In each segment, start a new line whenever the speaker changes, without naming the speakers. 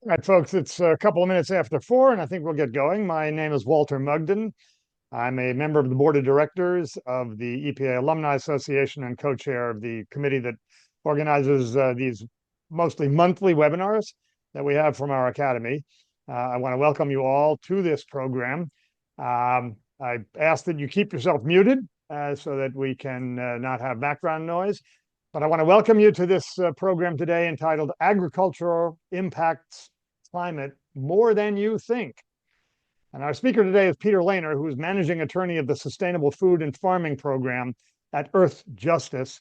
All right, folks, it's a couple of minutes after 4, and I think we'll get going. My name is Walter Mugden. I'm a member of the board of directors of the EPA Alumni Association and co-chair of the committee that organizes these mostly monthly webinars that we have from our academy. I want to welcome you all to this program. I ask that you keep yourself muted so that we can not have background noise. But I want to welcome you to this program today entitled Agricultural Impacts Climate More Than You Think. And our speaker today is Peter Lehner, who is managing attorney of the Sustainable Food and Farming Program at Earthjustice,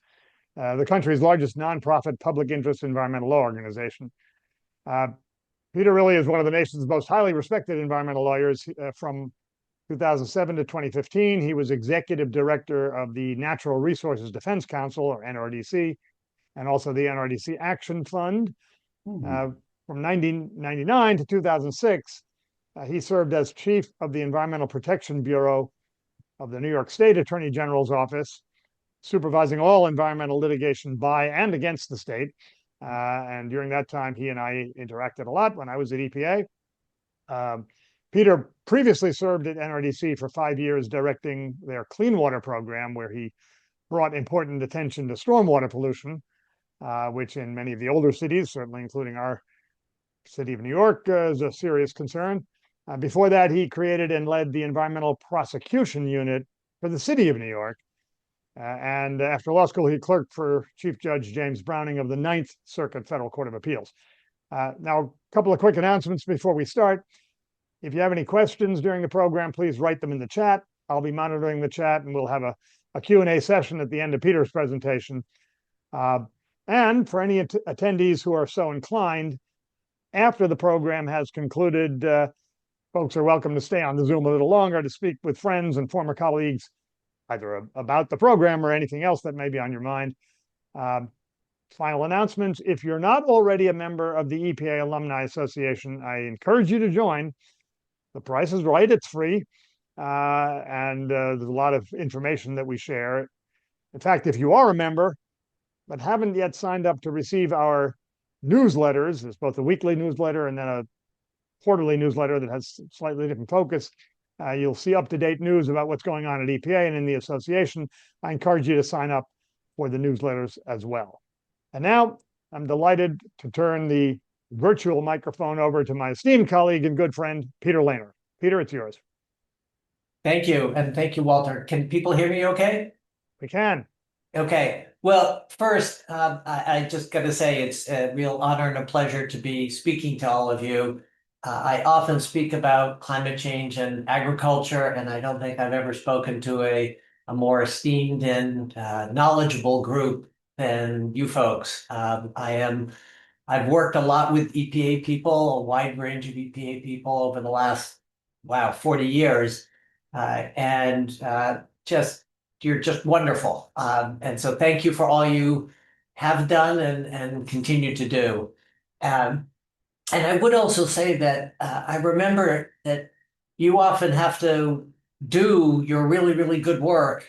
the country's largest nonprofit public interest environmental law organization. Peter really is one of the nation's most highly respected environmental lawyers. From 2007 to 2015, he was executive director of the Natural Resources Defense Council, or NRDC, and also the NRDC Action Fund. From 1999 to 2006, he served as chief of the Environmental Protection Bureau of the New York State Attorney General's office, supervising all environmental litigation by and against the state. And during that time, he and I interacted a lot when I was at EPA. Peter previously served at NRDC for 5 years directing their clean water program, where he brought important attention to stormwater pollution, which in many of the older cities, certainly including our city of New York, is a serious concern. Before that, he created and led the environmental prosecution unit for the city of New York. And after law school, he clerked for Chief Judge James Browning of the Ninth Circuit Federal Court of Appeals. Now, a couple of quick announcements before we start. If you have any questions during the program, please write them in the chat. I'll be monitoring the chat, and we'll have a Q&A session at the end of Peter's presentation. And for any attendees who are so inclined, after the program has concluded, folks are welcome to stay on the Zoom a little longer to speak with friends and former colleagues, either about the program or anything else that may be on your mind. Final announcements. If you're not already a member of the EPA Alumni Association, I encourage you to join. The price is right. It's free. And there's a lot of information that we share. In fact, if you are a member but haven't yet signed up to receive our newsletters, there's both a weekly newsletter and then a quarterly newsletter that has slightly different focus. You'll see up-to-date news about what's going on at EPA and in the association. I encourage you to sign up for the newsletters as well. And now I'm delighted to turn the virtual microphone over to my esteemed colleague and good friend, Peter Lehner. Peter, it's yours.
Thank you. And thank you, Walter. Can people hear me okay?
We can.
Okay. Well, first, I just got to say it's a real honor and a pleasure to be speaking to all of you. I often speak about climate change and agriculture, and I don't think I've ever spoken to a more esteemed and knowledgeable group than you folks. I've worked a lot with EPA people, a wide range of EPA people over the last, 40 years. You're just wonderful. And so thank you for all you have done and continue to do. And I would also say that I remember that you often have to do your really, really good work,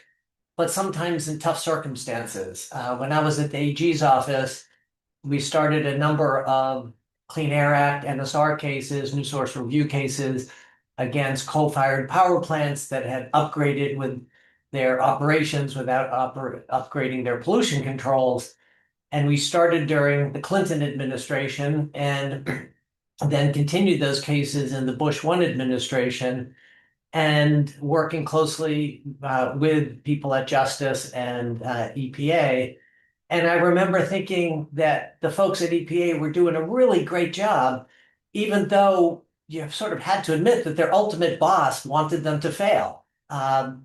but sometimes in tough circumstances. When I was at the AG's office, we started a number of Clean Air Act, NSR cases, new source review cases against coal-fired power plants that had upgraded with their operations without upgrading their pollution controls. And we started during the Clinton administration and then continued those cases in the Bush 1 administration and working closely with people at Justice and EPA. And I remember thinking that the folks at EPA were doing a really great job, even though you sort of had to admit that their ultimate boss wanted them to fail.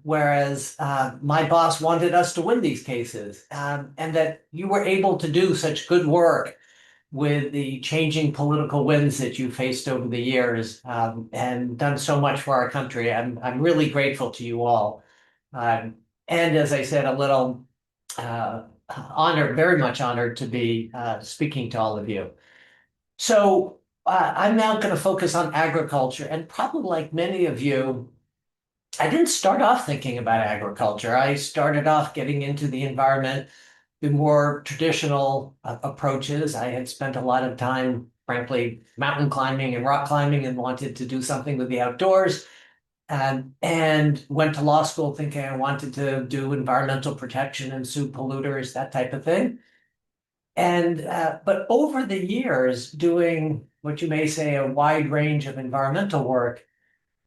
Whereas my boss wanted us to win these cases, and that you were able to do such good work with the changing political winds that you faced over the years, and done so much for our country. I'm really grateful to you all. And as I said, a little honored, very much honored to be speaking to all of you. So I'm now going to focus on agriculture, and probably like many of you, I didn't start off thinking about agriculture. I started off getting into the environment, the more traditional approaches. I had spent a lot of time frankly, mountain climbing and rock climbing and wanted to do something with the outdoors. And went to law school thinking I wanted to do environmental protection and sue polluters, that type of thing. And but over the years, doing what you may say a wide range of environmental work,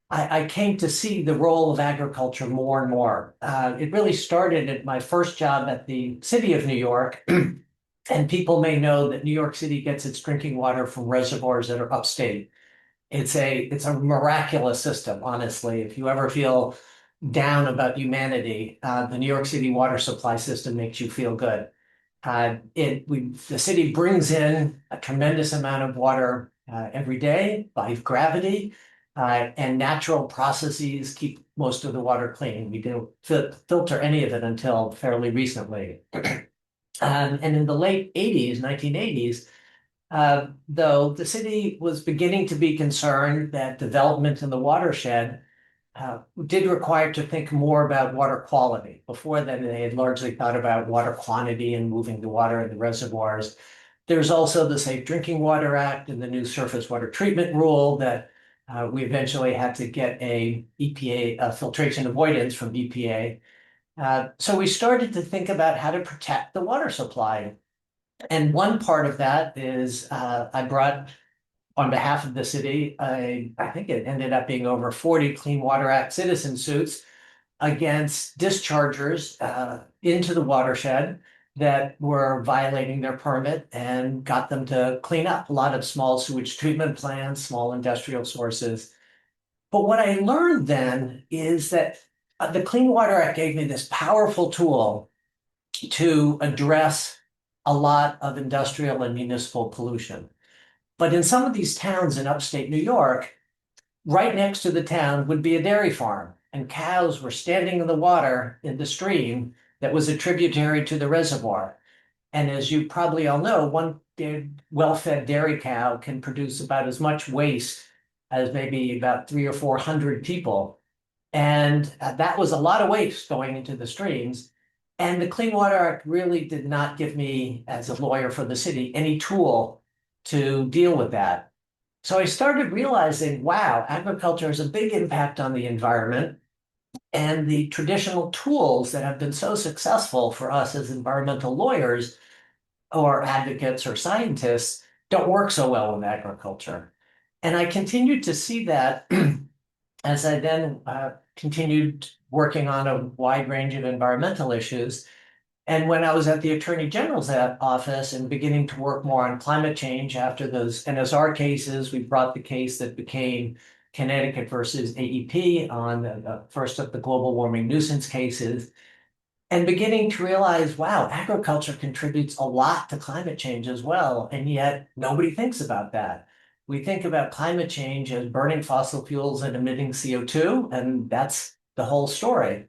I came to see the role of agriculture more and more. It really started at my first job at the city of New York. And people may know that New York City gets its drinking water from reservoirs that are upstate. It's a miraculous system, honestly. If you ever feel down about humanity, the New York City water supply system makes you feel good. The city brings in a tremendous amount of water every day by gravity, and natural processes keep most of the water clean. We don't filter any of it until fairly recently. And in the late 80s, 1980s, though the city was beginning to be concerned that development in the watershed did require to think more about water quality. Before then, they had largely thought about water quantity and moving the water in the reservoirs. There's also the Safe Drinking Water Act and the new surface water treatment rule that we eventually had to get a EPA filtration avoidance from EPA. So we started to think about how to protect the water supply. And one part of that is I brought on behalf of the city, I think it ended up being over 40 Clean Water Act citizen suits against dischargers into the watershed that were violating their permit and got them to clean up a lot of small sewage treatment plants, small industrial sources. But what I learned then is that the Clean Water Act gave me this powerful tool to address a lot of industrial and municipal pollution. But in some of these towns in upstate New York, right next to the town would be a dairy farm, and cows were standing in the water in the stream that was a tributary to the reservoir. And as you probably all know, one well-fed dairy cow can produce about as much waste as maybe about 300 or 400 people. And that was a lot of waste going into the streams. And the Clean Water Act really did not give me, as a lawyer for the city, any tool to deal with that. So I started realizing, wow, agriculture has a big impact on the environment. And the traditional tools that have been so successful for us as environmental lawyers or advocates or scientists don't work so well in agriculture. And I continued to see that as I then continued working on a wide range of environmental issues. And when I was at the Attorney General's office and beginning to work more on climate change after those NSR cases, we brought the case that became Connecticut versus AEP on the first of the global warming nuisance cases, and beginning to realize, wow, agriculture contributes a lot to climate change as well. And yet nobody thinks about that. We think about climate change as burning fossil fuels and emitting CO2, and that's the whole story.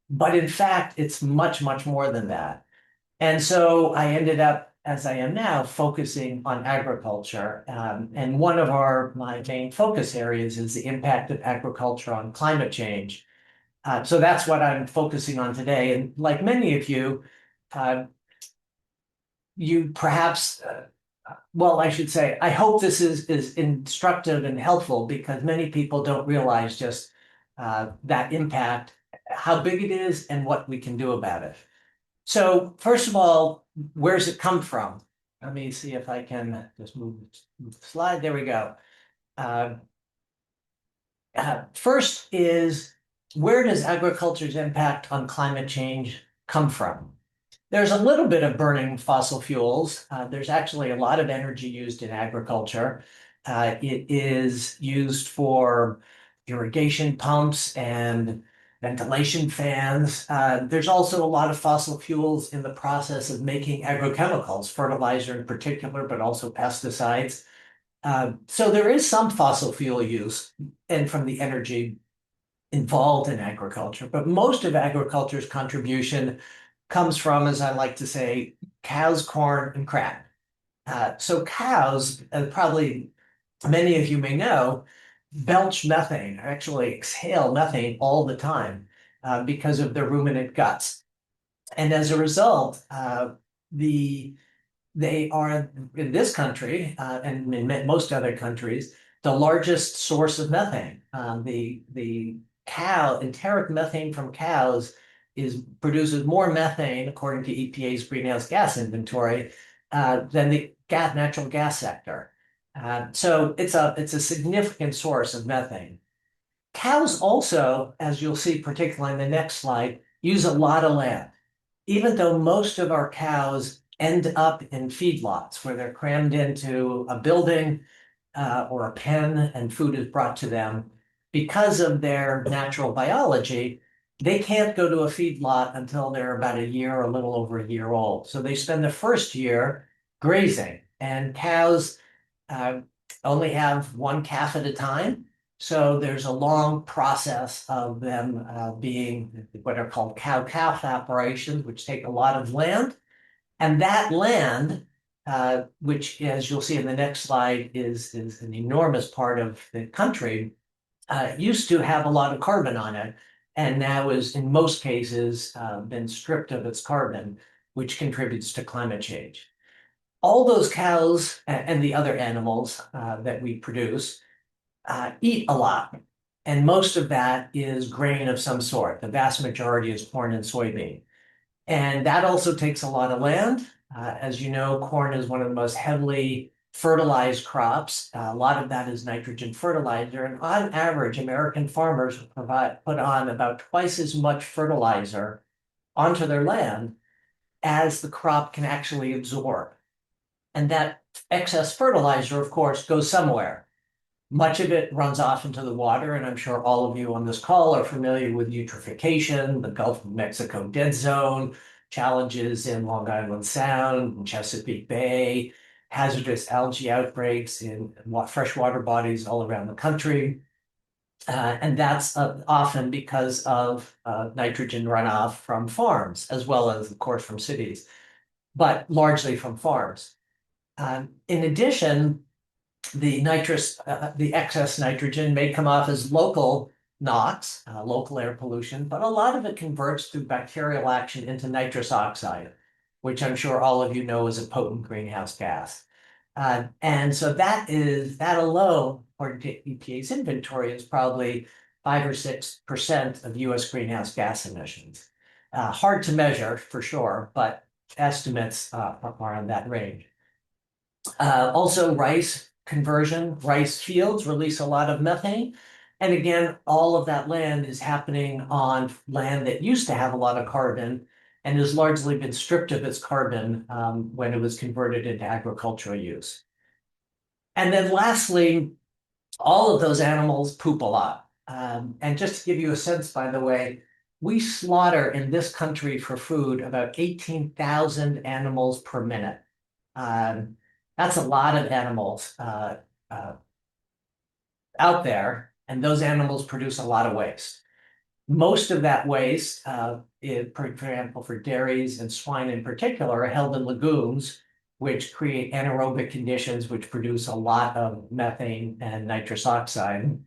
But in fact, it's much, much more than that. And so I ended up, as I am now, focusing on agriculture. And one of my main focus areas is the impact of agriculture on climate change. So that's what I'm focusing on today. And like many of you, uh, you perhaps, well, I should say, I hope this is instructive and helpful because many people don't realize just that impact, how big it is, and what we can do about it. So first of all, where's it come from? Let me see if I can just move the slide. There we go. First is, where does agriculture's impact on climate change come from? There's a little bit of burning fossil fuels. There's actually a lot of energy used in agriculture. It is used for irrigation pumps and ventilation fans. There's also a lot of fossil fuels in the process of making agrochemicals, fertilizer in particular, but also pesticides. So there is some fossil fuel use and from the energy involved in agriculture, but most of agriculture's contribution comes from, as I like to say, cows, corn, and crap. So cows, probably many of you may know, belch methane, or actually exhale methane all the time because of their ruminant guts. And as a result, the they are, in this country, and in most other countries, the largest source of methane. The enteric methane from cows produces more methane, according to EPA's greenhouse gas inventory, than the natural gas sector. So it's a significant source of methane. Cows also, as you'll see particularly in the next slide, use a lot of land. Even though most of our cows end up in feedlots where they're crammed into a building or a pen and food is brought to them, because of their natural biology, they can't go to a feedlot until they're about a year, or a little over a year old. So they spend the first year grazing, and cows uh, only have one calf at a time. So there's a long process of them being what are called cow-calf operations, which take a lot of land. And that land, which, as you'll see in the next slide, is an enormous part of the country, used to have a lot of carbon on it, and now is, in most cases, been stripped of its carbon, which contributes to climate change. All those cows and the other animals that we produce eat a lot. And most of that is grain of some sort. The vast majority is corn and soybean. And that also takes a lot of land. As you know, corn is one of the most heavily fertilized crops. A lot of that is nitrogen fertilizer. And on average, American farmers put on about twice as much fertilizer onto their land as the crop can actually absorb. And that excess fertilizer, of course, goes somewhere. Much of it runs off into the water, and I'm sure all of you on this call are familiar with eutrophication, the Gulf of Mexico dead zone, challenges in Long Island Sound, in Chesapeake Bay, hazardous algae outbreaks in freshwater bodies all around the country. And that's often because of nitrogen runoff from farms, as well as, of course, from cities, but largely from farms. In addition, the excess nitrogen may come off as local NOx, local air pollution, but a lot of it converts through bacterial action into nitrous oxide, which I'm sure all of you know is a potent greenhouse gas. And so that alone, according to EPA's inventory, is probably 5 or 6% of US greenhouse gas emissions. Hard to measure for sure, but estimates are in that range. Also, rice conversion, rice fields release a lot of methane. And again, all of that land is happening on land that used to have a lot of carbon and has largely been stripped of its carbon when it was converted into agricultural use. And then lastly, all of those animals poop a lot. And just to give you a sense, by the way, we slaughter in this country for food about 18,000 animals per minute. That's a lot of animals out there, and those animals produce a lot of waste. Most of that waste, for example, for dairies and swine in particular, are held in lagoons, which create anaerobic conditions, which produce a lot of methane and nitrous oxide.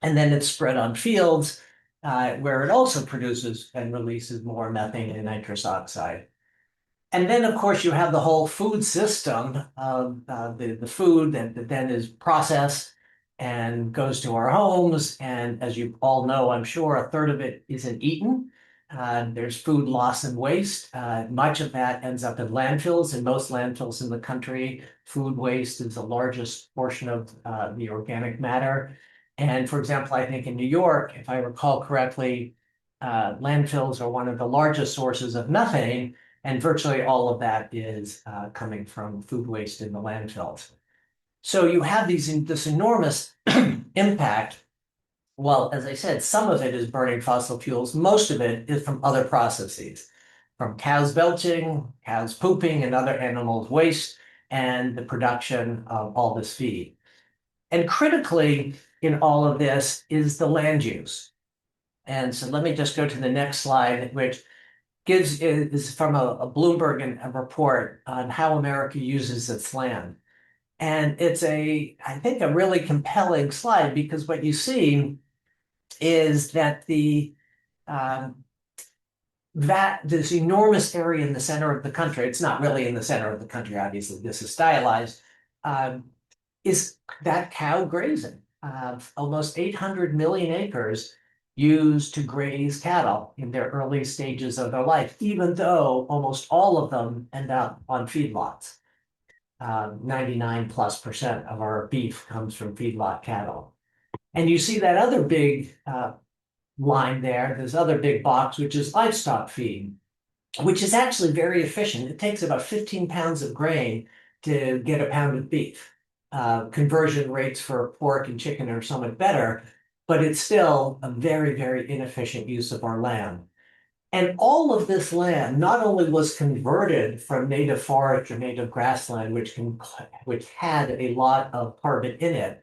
And then it's spread on fields, where it also produces and releases more methane and nitrous oxide. And then, of course, you have the whole food system of the food that then is processed and goes to our homes. And as you all know, I'm sure a third of it isn't eaten. There's food loss and waste. Much of that ends up in landfills. In most landfills in the country, food waste is the largest portion of the organic matter. And for example, I think in New York, if I recall correctly, landfills are one of the largest sources of methane. And virtually all of that is coming from food waste in the landfills. So you have this enormous impact. Well, as I said, some of it is burning fossil fuels. Most of it is from other processes, from cows belching, cows pooping, and other animals' waste, and the production of all this feed. And critically in all of this is the land use. And so let me just go to the next slide, which is from a Bloomberg a report on how America uses its land. And it's I think, a really compelling slide, because what you see is that the that this enormous area in the center of the country, it's not really in the center of the country, obviously, this is stylized, um, is that cow grazing. Almost 800 million acres used to graze cattle in their early stages of their life, even though almost all of them end up on feedlots. 99+% of our beef comes from feedlot cattle. And you see that other big line there, this other big box, which is livestock feed, which is actually very efficient. It takes about 15 pounds of grain to get a pound of beef. Conversion rates for pork and chicken are somewhat better, but it's still a very, very inefficient use of our land. And all of this land not only was converted from native forage or native grassland, which had a lot of carbon in it,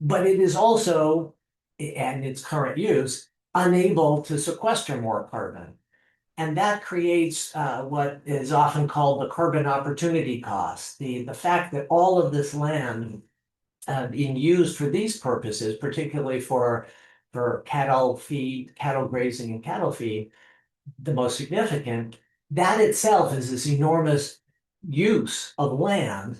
but it is also, and its current use, unable to sequester more carbon. And that creates what is often called the carbon opportunity cost. The fact that all of this land being used for these purposes, particularly for cattle feed, cattle grazing, and cattle feed, the most significant, that itself is this enormous use of land.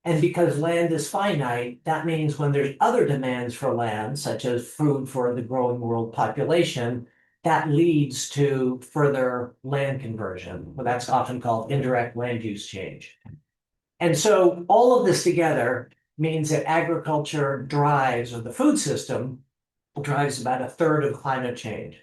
And because land is finite, that means when there's other demands for land, such as food for the growing world population, that leads to further land conversion. Well, that's often called indirect land use change. And so all of this together means that agriculture drives, or the food system drives about a third of climate change.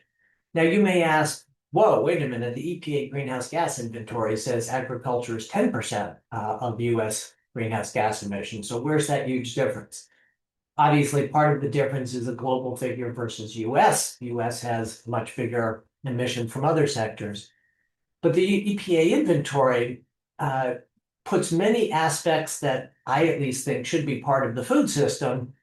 Now you may ask, whoa, wait a minute, the EPA greenhouse gas inventory says agriculture is 10% of US greenhouse gas emissions. So where's that huge difference? Obviously, part of the difference is a global figure versus US. US has much bigger emission from other sectors. But the EPA inventory puts many aspects that I at least think should be part of the food system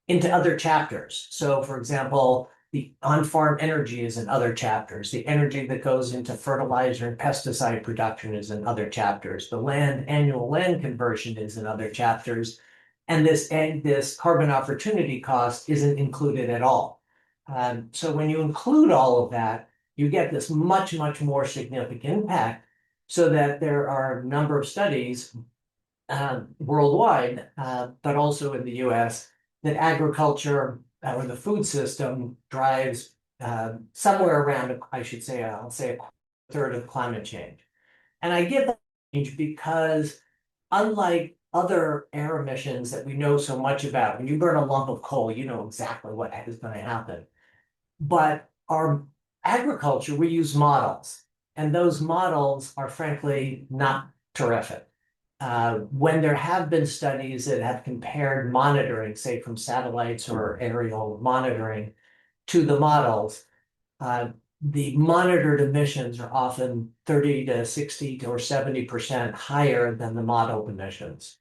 into other chapters. So, for example, the on-farm energy is in other chapters. The energy that goes into fertilizer and pesticide production is in other chapters. The annual land conversion is in other chapters. And this carbon opportunity cost isn't included at all. So when you include all of that, you get this much, much more significant impact, so that there are a number of studies worldwide, but also in the US, that agriculture or the food system drives somewhere around, I'll say a third of climate change. And I give that change because, unlike other air emissions that we know so much about, when you burn a lump of coal, you know exactly what is going to happen. But our agriculture, we use models, and those models are frankly not terrific. When there have been studies that have compared monitoring, say from satellites or aerial monitoring, to the models, the monitored emissions are often 30 to 60 or 70% higher than the modeled emissions.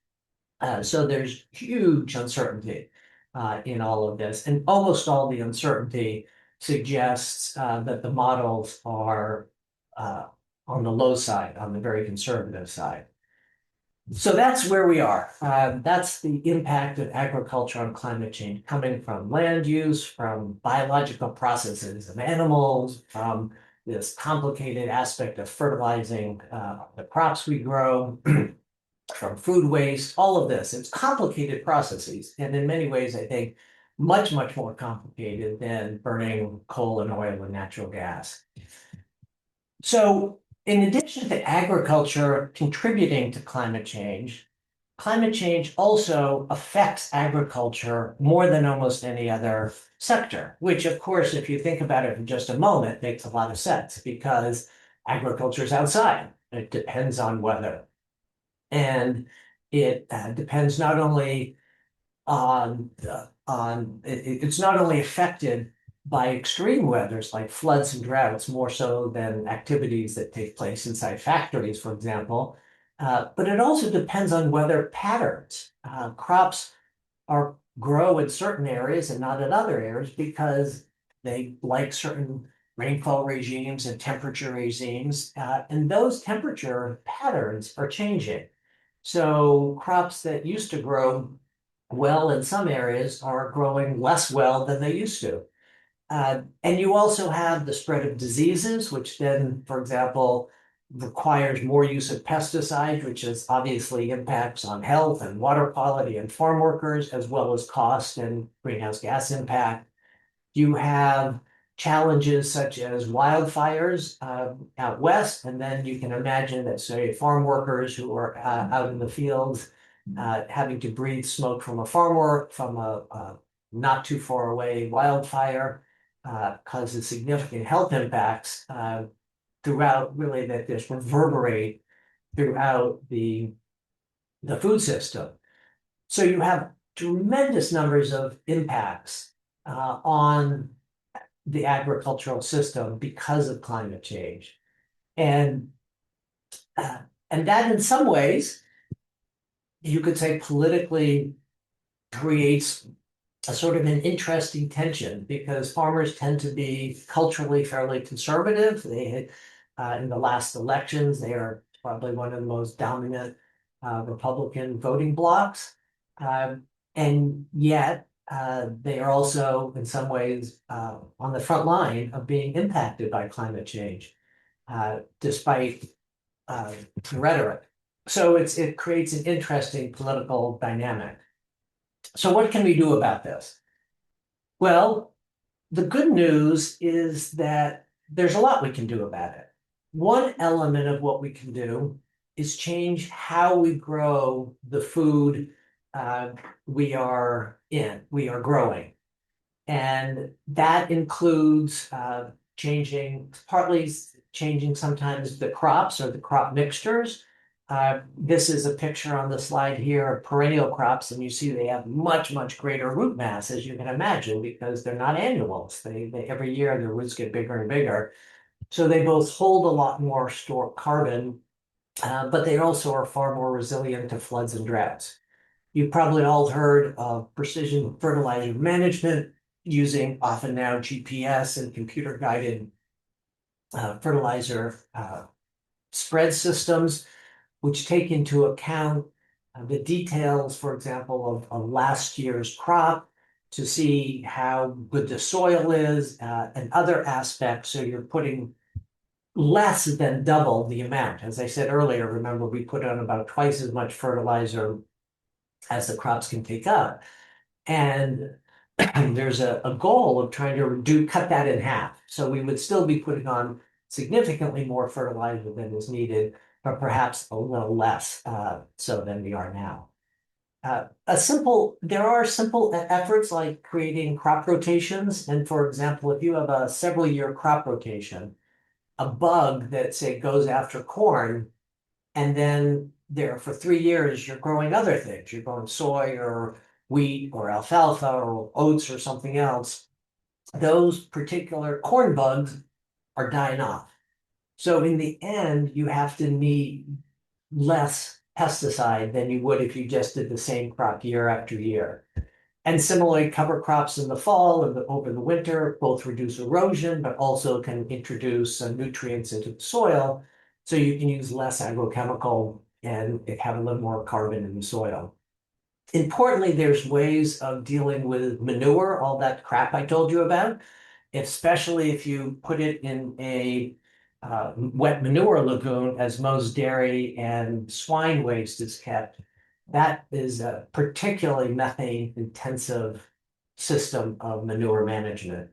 So there's huge uncertainty in all of this, and almost all the uncertainty suggests that the models are on the low side, on the very conservative side. So that's where we are. That's the impact of agriculture on climate change, coming from land use, from biological processes of animals, from this complicated aspect of fertilizing the crops we grow, from food waste, all of this. It's complicated processes. And in many ways, I think, much, much more complicated than burning coal and oil and natural gas. So in addition to agriculture contributing to climate change also affects agriculture more than almost any other sector, which, of course, if you think about it for just a moment, makes a lot of sense, because agriculture is outside. It depends on weather. And it depends not only it's not only affected by extreme weathers like floods and droughts, more so than activities that take place inside factories, for example. But it also depends on weather patterns. Crops grow in certain areas and not in other areas because they like certain rainfall regimes and temperature regimes, and those temperature patterns are changing. So crops that used to grow well in some areas are growing less well than they used to. And you also have the spread of diseases, which then, for example, requires more use of pesticides, which is obviously impacts on health and water quality and farm workers, as well as cost and greenhouse gas impact. You have challenges such as wildfires out west, and then you can imagine that, say, farm workers who are out in the fields having to breathe smoke from a farm work from a not too far away wildfire causes significant health impacts throughout, really, that just reverberate throughout the food system. So you have tremendous numbers of impacts on the agricultural system because of climate change. And uh, and that in some ways, you could say politically creates a sort of an interesting tension because farmers tend to be culturally fairly conservative. They in the last elections, they are probably one of the most dominant Republican voting blocs. And yet they are also in some ways on the front line of being impacted by climate change, despite the rhetoric. So it creates an interesting political dynamic. So what can we do about this? Well, the good news is that there's a lot we can do about it. One element of what we can do is change how we grow the food uh, we are growing. And that includes partly changing sometimes the crops or the crop mixtures. This is a picture on the slide here of perennial crops, and you see they have much, much greater root mass, as you can imagine, because they're not annuals. Every year their roots get bigger and bigger. So they both hold a lot more stored carbon, but they also are far more resilient to floods and droughts. You've probably all heard of precision fertilizer management using often now GPS and computer guided fertilizer spread systems, which take into account the details, for example, of last year's crop to see how good the soil is and other aspects. So you're putting less than double the amount. As I said earlier, remember, we put on about twice as much fertilizer as the crops can take up. And there's a goal of trying to cut that in half. So we would still be putting on significantly more fertilizer than is needed, but perhaps a little less so than we are now. There are simple efforts like creating crop rotations. And for example, if you have a several year crop rotation, a bug that say goes after corn, and then there for 3 years, you're growing other things. You're growing soy or wheat or alfalfa or oats or something else. Those particular corn bugs are dying off. So in the end, you have to need less pesticide than you would if you just did the same crop year after year. And similarly, cover crops in the fall and over the winter both reduce erosion, but also can introduce nutrients into the soil. So you can use less agrochemical and have a little more carbon in the soil. Importantly, there's ways of dealing with manure, all that crap I told you about, especially if you put it in a wet manure lagoon, as most dairy and swine waste is kept. That is a particularly methane intensive system of manure management.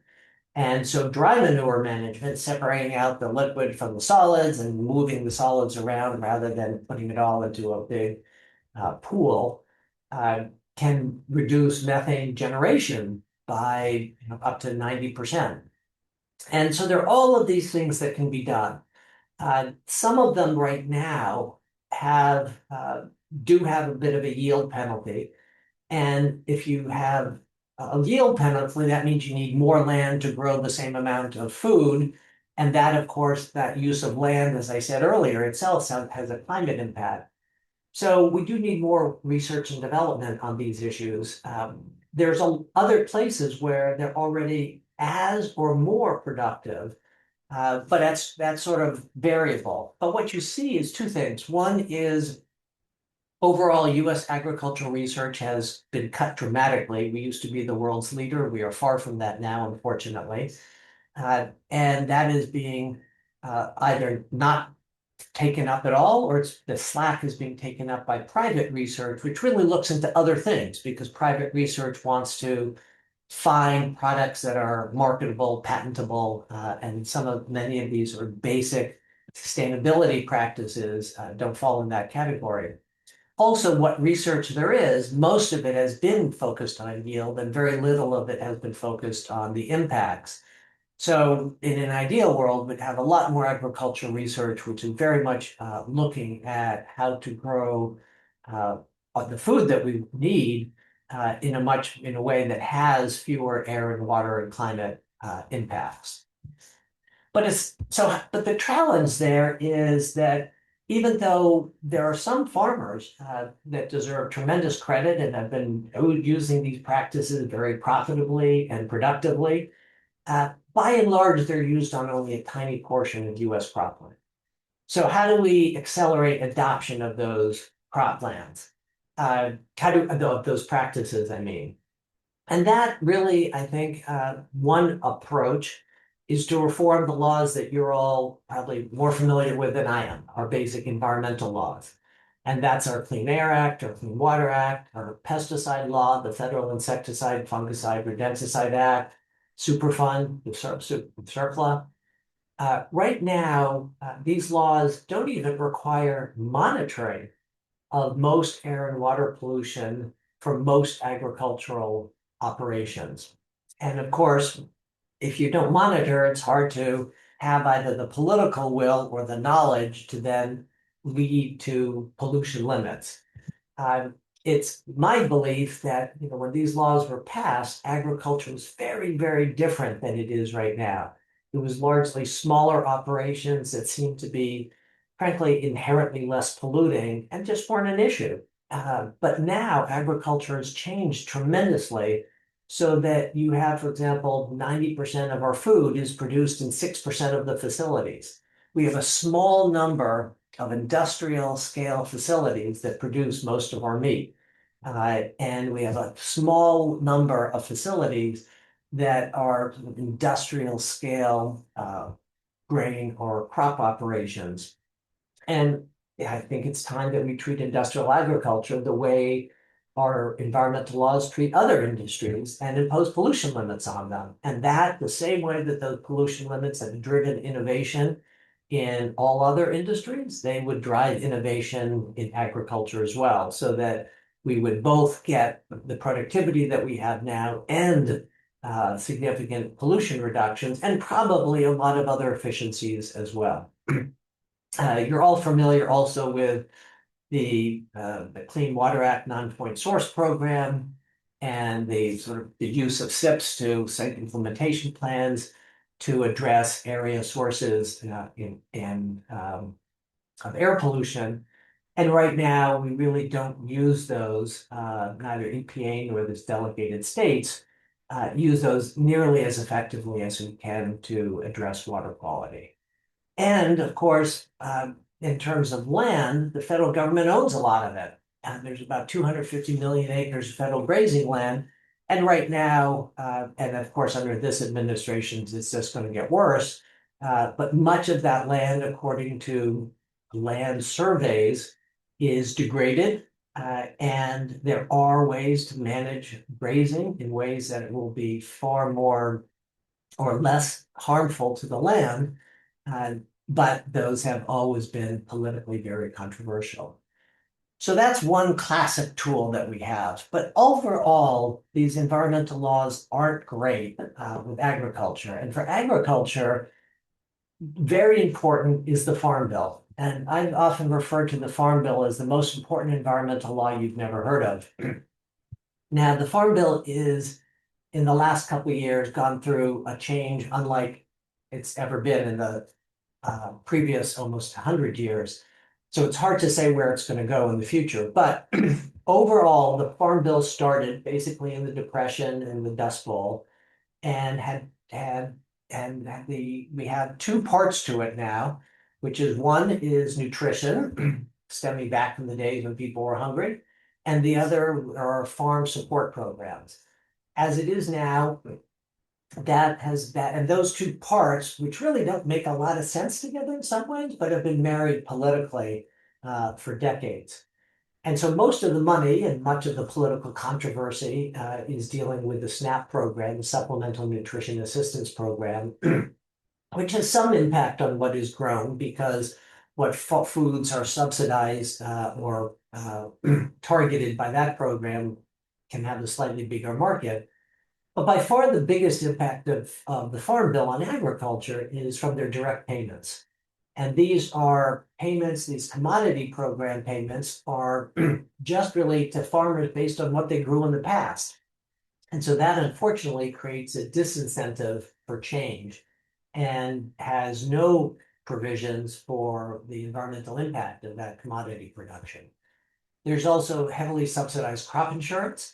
And so dry manure management, separating out the liquid from the solids and moving the solids around rather than putting it all into a big pool, uh, can reduce methane generation by up to 90%. And so there are all of these things that can be done. Some of them right now do have a bit of a yield penalty. And if you have a yield penalty, that means you need more land to grow the same amount of food. And that, of course, that use of land, as I said earlier, itself has a climate impact. So we do need more research and development on these issues. There's other places where they're already as or more productive, but that's sort of variable. But what you see is two things. One is Overall, U.S. agricultural research has been cut dramatically. We used to be the world's leader. We are far from that now, unfortunately. And that is being either not taken up at all, or the slack is being taken up by private research, which really looks into other things because private research wants to find products that are marketable, patentable, and many of these are basic sustainability practices don't fall in that category. Also, what research there is, most of it has been focused on yield, and very little of it has been focused on the impacts. So in an ideal world, we'd have a lot more agricultural research, which is very much looking at how to grow uh, the food that we need in a way that has fewer air and water and climate impacts. But the challenge there is that even though there are some farmers that deserve tremendous credit and have been using these practices very profitably and productively, by and large, they're used on only a tiny portion of US cropland. So how do we accelerate adoption of those croplands? Of those practices, I mean. And that really, I think, one approach is to reform the laws that you're all probably more familiar with than I am, our basic environmental laws. And that's our Clean Air Act, our Clean Water Act, our pesticide law, the Federal Insecticide, Fungicide, Rodenticide Act, Superfund, the SERPLA. Right now, these laws don't even require monitoring of most air and water pollution for most agricultural operations. And of course, if you don't monitor, it's hard to have either the political will or the knowledge to then lead to pollution limits. Um, it's my belief that when these laws were passed, agriculture was very, very different than it is right now. It was largely smaller operations that seemed to be, frankly, inherently less polluting and just weren't an issue. But now agriculture has changed tremendously so that you have, for example, 90% of our food is produced in 6% of the facilities. We have a small number of industrial scale facilities that produce most of our meat. And we have a small number of facilities that are industrial scale grain or crop operations. And I think it's time that we treat industrial agriculture the way our environmental laws treat other industries and impose pollution limits on them. And that the same way that those pollution limits have driven innovation in all other industries, they would drive innovation in agriculture as well, so that we would both get the productivity that we have now and significant pollution reductions and probably a lot of other efficiencies as well. You're all familiar also with the Clean Water Act non-point source program and the sort of the use of SIPs to site implementation plans to address area sources of air pollution. And right now, we really don't use those, neither EPA nor this delegated states use those nearly as effectively as we can to address water quality. And of course, in terms of land, the federal government owns a lot of it. And there's about 250 million acres of federal grazing land. And right now, and of course, under this administration, it's just going to get worse. But much of that land, according to land surveys, is degraded. And there are ways to manage grazing in ways that it will be far more or less harmful to the land. But those have always been politically very controversial. So that's one classic tool that we have. But overall, these environmental laws aren't great with agriculture. And for agriculture, very important is the Farm Bill. And I've often referred to the Farm Bill as the most important environmental law you've never heard of. Now, the Farm Bill is, in the last couple of years, gone through a change unlike it's ever been in the previous almost 100 years. So it's hard to say where it's going to go in the future. But overall, the Farm Bill started basically in the Depression and the Dust Bowl, and we have two parts to it now, which is one is nutrition, stemming back from the days when people were hungry, and the other are farm support programs. As it is now, and those two parts, which really don't make a lot of sense together in some ways, but have been married politically for decades. And so most of the money and much of the political controversy is dealing with the SNAP program, the Supplemental Nutrition Assistance Program, which has some impact on what is grown because what foods are subsidized or targeted by that program can have a slightly bigger market. But by far the biggest impact of the Farm Bill on agriculture is from their direct payments. And these are payments, these commodity program payments are just really to farmers based on what they grew in the past. And so that unfortunately creates a disincentive for change and has no provisions for the environmental impact of that commodity production. There's also heavily subsidized crop insurance,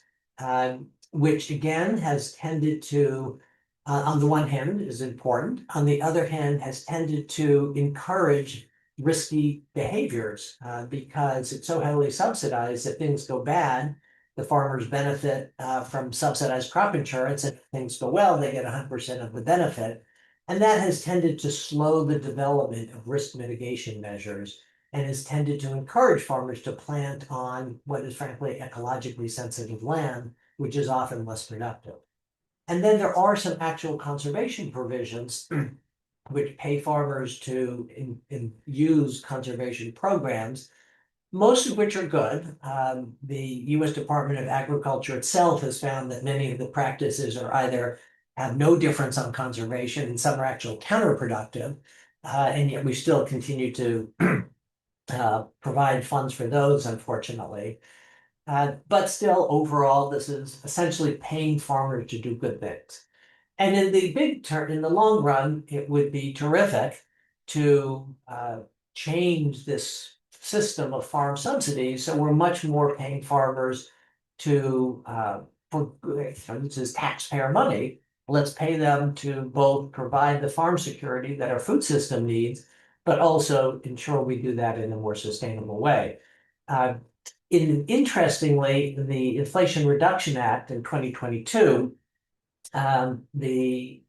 which again has tended to, on the one hand, is important. On the other hand, has tended to encourage risky behaviors because it's so heavily subsidized that things go bad. The farmers benefit from subsidized crop insurance, and if things go well, they get 100% of the benefit. And that has tended to slow the development of risk mitigation measures and has tended to encourage farmers to plant on what is frankly ecologically sensitive land, which is often less productive. And then there are some actual conservation provisions which pay farmers to use conservation programs, most of which are good. The US Department of Agriculture itself has found that many of the practices are either have no difference on conservation and some are actually counterproductive. And yet we still continue to provide funds for those, unfortunately. But still, overall, this is essentially paying farmers to do good things. And in the big term, in the long run, it would be terrific to change this system of farm subsidies so we're much more paying farmers to, for instance, taxpayer money. Let's pay them to both provide the farm security that our food system needs, but also ensure we do that in a more sustainable way. Interestingly, the Inflation Reduction Act in 2022, the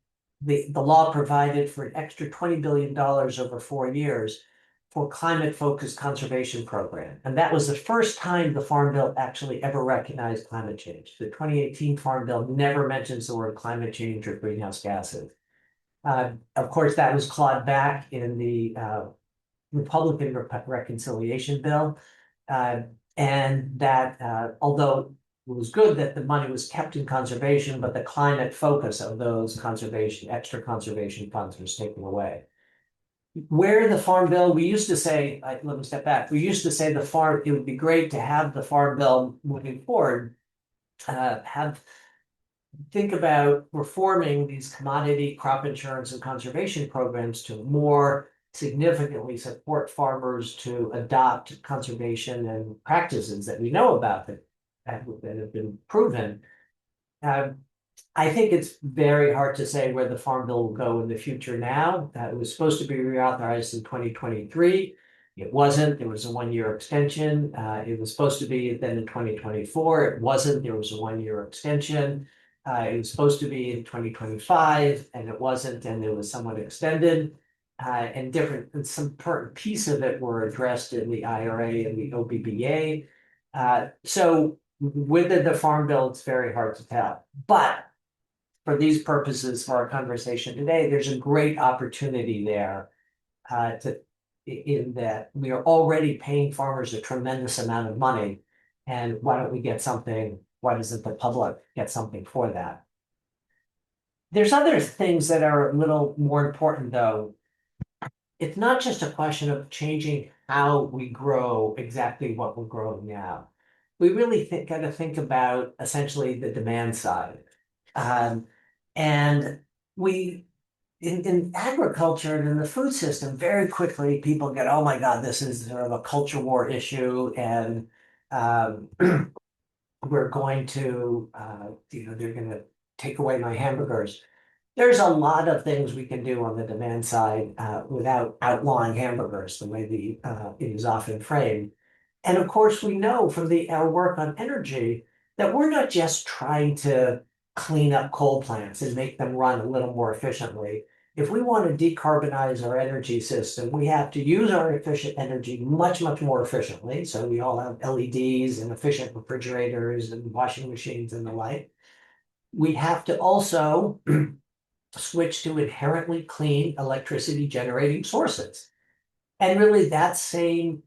law provided for an extra $20 billion over 4 years for climate-focused conservation program. And that was the first time the Farm Bill actually ever recognized climate change. The 2018 Farm Bill never mentions the word climate change or greenhouse gases. Of course, that was clawed back in the Republican reconciliation bill. And that although it was good that the money was kept in conservation, but the climate focus of those extra conservation funds was taken away. Where the Farm Bill, we used to say, let me step back. We used to say it would be great to have the Farm Bill moving forward, think about reforming these commodity crop insurance and conservation programs to more significantly support farmers to adopt conservation and practices that we know about that have been proven. I think it's very hard to say where the Farm Bill will go in the future now. It was supposed to be reauthorized in 2023. It wasn't. There was a 1-year extension. It was supposed to be then in 2024. It wasn't. There was a 1-year extension. It was supposed to be in 2025, and it wasn't, and it was somewhat extended. And some important piece of it were addressed in the IRA and the OBBA. So whether the Farm Bill, it's very hard to tell. But for these purposes, for our conversation today, there's a great opportunity there in that we are already paying farmers a tremendous amount of money. And why don't we get something? Why doesn't the public get something for that? There's other things that are a little more important, though. It's not just a question of changing how we grow exactly what we're growing now. We really got to think about essentially the demand side. And in agriculture and in the food system, very quickly people get, oh my God, this is sort of a culture war issue, and we're going to, they're going to take away my hamburgers. There's a lot of things we can do on the demand side without outlawing hamburgers, the way it is often framed. And of course, we know from our work on energy that we're not just trying to clean up coal plants and make them run a little more efficiently. If we want to decarbonize our energy system, we have to use our efficient energy much, much more efficiently. So we all have LEDs and efficient refrigerators and washing machines and the like. We have to also switch to inherently clean electricity generating sources. And really, that same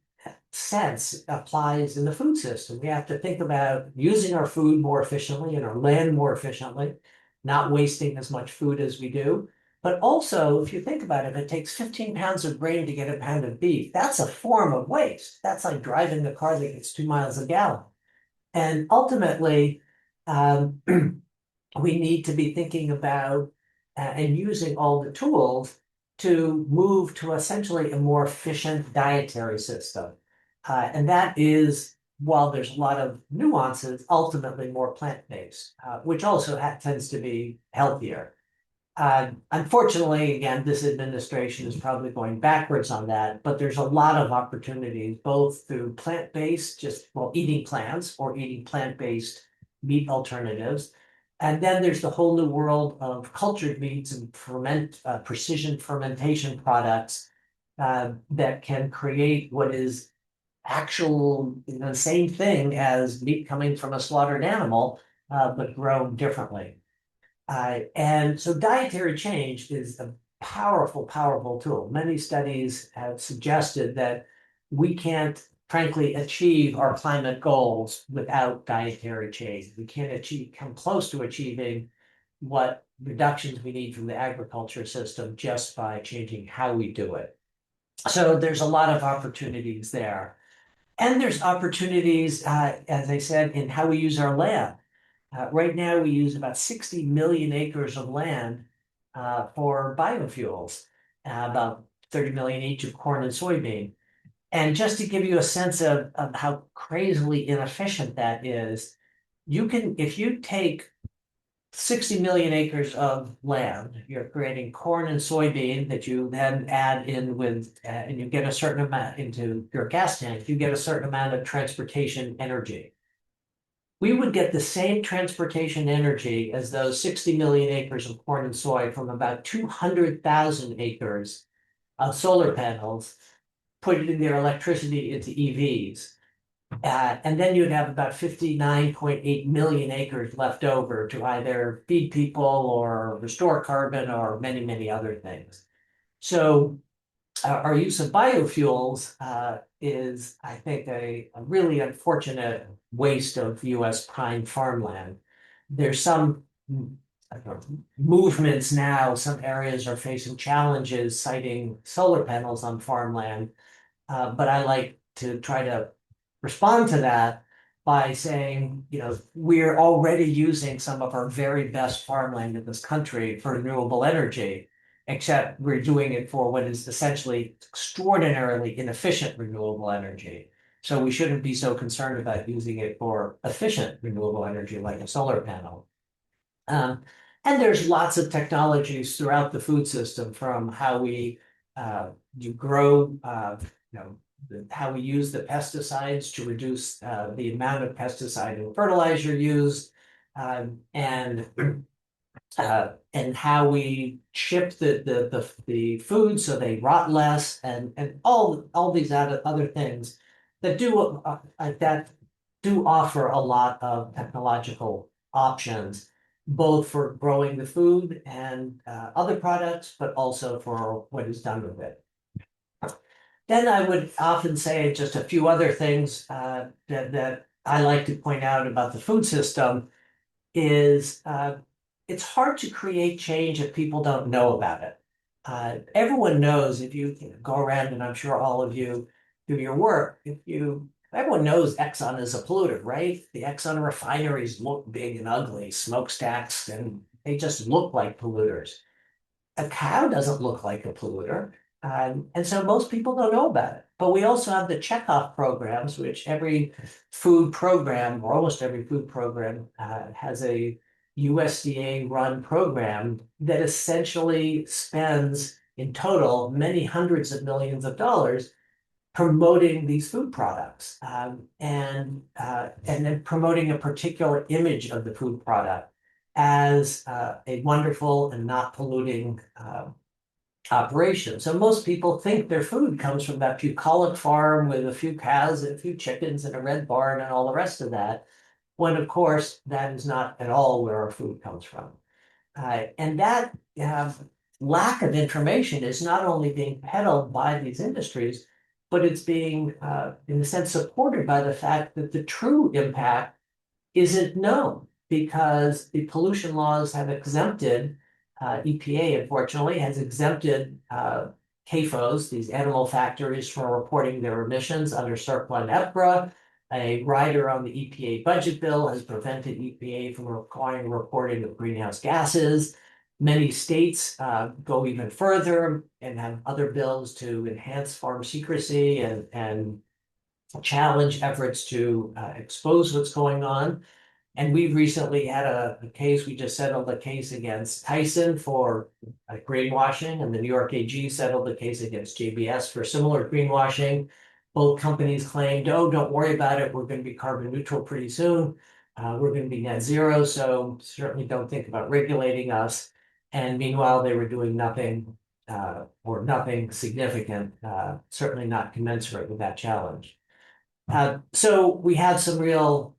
sense applies in the food system. We have to think about using our food more efficiently and our land more efficiently, not wasting as much food as we do. But also, if you think about it, if it takes 15 pounds of grain to get a pound of beef, that's a form of waste. That's like driving a car that gets 2 miles a gallon. And ultimately, um, we need to be thinking about and using all the tools to move to essentially a more efficient dietary system. And that is, while there's a lot of nuances, ultimately more plant-based, which also tends to be healthier. Unfortunately, again, this administration is probably going backwards on that, but there's a lot of opportunities, both through plant-based, just, well, eating plants or eating plant-based meat alternatives. And then there's the whole new world of cultured meats and precision fermentation products that can create what is actual, the same thing as meat coming from a slaughtered animal, but grown differently. And so dietary change is a powerful, powerful tool. Many studies have suggested that we can't, frankly, achieve our climate goals without dietary change. We can't come close to achieving what reductions we need from the agriculture system just by changing how we do it. So there's a lot of opportunities there. And there's opportunities, as I said, in how we use our land. Right now, we use about 60 million acres of land for biofuels, about 30 million each of corn and soybean. And just to give you a sense of how crazily inefficient that is, if you take 60 million acres of land, you're creating corn and soybean that you then add in with, and you get a certain amount into your gas tank, you get a certain amount of transportation energy. We would get the same transportation energy as those 60 million acres of corn and soy from about 200,000 acres of solar panels, putting their electricity into EVs. And then you'd have about 59.8 million acres left over to either feed people or restore carbon or many, many other things. So our use of biofuels is, I think, a really unfortunate waste of US prime farmland. There's some movements now, some areas are facing challenges citing solar panels on farmland, but I like to try to respond to that by saying, we're already using some of our very best farmland in this country for renewable energy, except we're doing it for what is essentially extraordinarily inefficient renewable energy. So we shouldn't be so concerned about using it for efficient renewable energy like a solar panel. Um, and there's lots of technologies throughout the food system, from how we you grow, how we use the pesticides to reduce the amount of pesticide and fertilizer used, and how we ship the food so they rot less, and all these other things that do offer a lot of technological options, both for growing the food and other products, but also for what is done with it. Then I would often say just a few other things that I like to point out about the food system is it's hard to create change if people don't know about it. Everyone knows, if you go around, and I'm sure all of you do your work, everyone knows Exxon is a polluter, right? The Exxon refineries look big and ugly, smokestacks, and they just look like polluters. A cow doesn't look like a polluter. And so most people don't know about it. But we also have the checkoff programs, which every food program, or almost every food program, has a USDA-run program that essentially spends in total many hundreds of millions of dollars promoting these food products, and then promoting a particular image of the food product as a wonderful and not polluting operation. So most people think their food comes from that bucolic farm with a few cows and a few chickens and a red barn and all the rest of that, when of course that is not at all where our food comes from. And that lack of information is not only being peddled by these industries, but it's being, in a sense, supported by the fact that the true impact isn't known because the pollution laws have exempted, EPA unfortunately has exempted CAFOs, these animal factories, from reporting their emissions under CERCLA and EPRA. A rider on the EPA budget bill has prevented EPA from requiring reporting of greenhouse gases. Many states go even further and have other bills to enhance farm secrecy and challenge efforts to expose what's going on. And we recently had a case, we just settled a case against Tyson for greenwashing, and the New York AG settled the case against JBS for similar greenwashing. Both companies claimed, oh, don't worry about it. We're going to be carbon neutral pretty soon. We're going to be net zero, so certainly don't think about regulating us. And meanwhile, they were doing nothing or nothing significant, certainly not commensurate with that challenge. So we had some real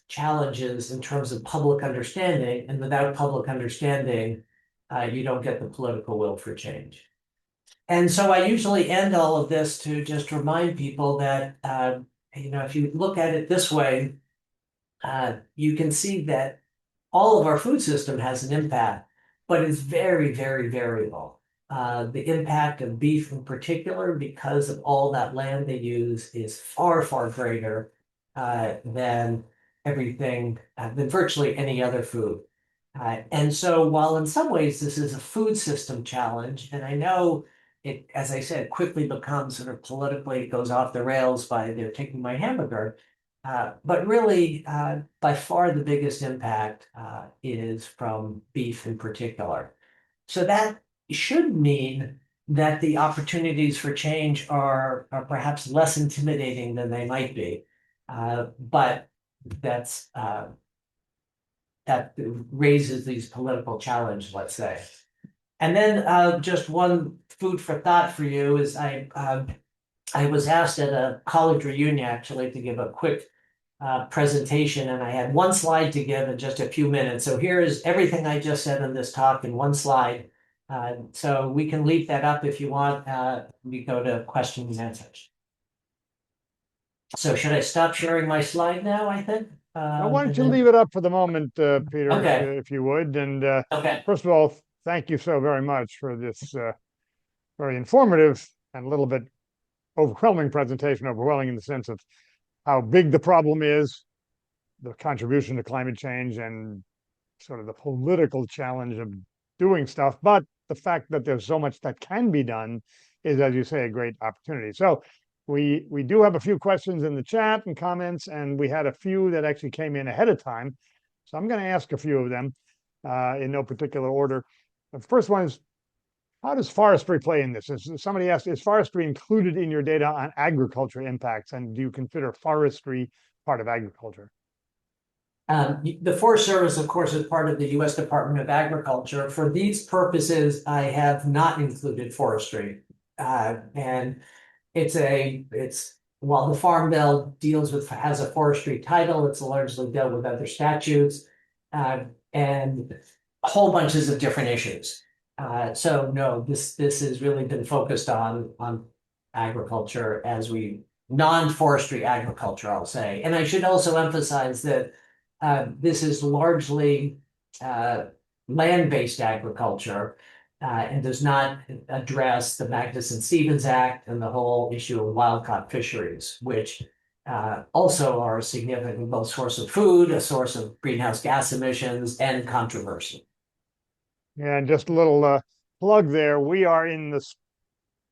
challenges in terms of public understanding, and without public understanding, you don't get the political will for change. And so I usually end all of this to just remind people that, if you look at it this way, you can see that all of our food system has an impact, but it's very, very variable. The impact of beef in particular, because of all that land they use, is far, far greater than than virtually any other food. And so while in some ways this is a food system challenge, and I know it, as I said, quickly becomes sort of politically goes off the rails by they're taking my hamburger, but really, by far the biggest impact is from beef in particular. So that should mean that the opportunities for change are perhaps less intimidating than they might be. But that raises these political challenge, let's say. And then just one food for thought for you is I was asked at a college reunion actually to give a quick presentation, and I had one slide to give in just a few minutes. So here is everything I just said in this talk in one slide. So we can leave that up if you want. We go to questions and answers. So should I stop sharing my slide now, I think?
Now, why don't you leave it up for the moment, Peter,
Okay.
if you would? And
Okay.
first of all, thank you so very much for this very informative and a little bit overwhelming presentation, overwhelming in the sense of how big the problem is, the contribution to climate change, and sort of the political challenge of doing stuff. But the fact that there's so much that can be done is, as you say, a great opportunity. So we do have a few questions in the chat and comments, and we had a few that actually came in ahead of time. So I'm going to ask a few of them in no particular order. The first one is, how does forestry play in this? Somebody asked, is forestry included in your data on agriculture impacts? And do you consider forestry part of agriculture?
The Forest Service, of course, is part of the U.S. Department of Agriculture. For these purposes, I have not included forestry. And while the Farm Bill has a forestry title, it's largely dealt with other statutes and whole bunches of different issues. So no, this has really been focused on agriculture non-forestry agriculture, I'll say. And I should also emphasize that this is largely land-based agriculture and does not address the Magnuson-Stevens Act and the whole issue of wild-caught fisheries, which also are a significant both source of food, a source of greenhouse gas emissions, and controversy.
And just a little plug there. We are in this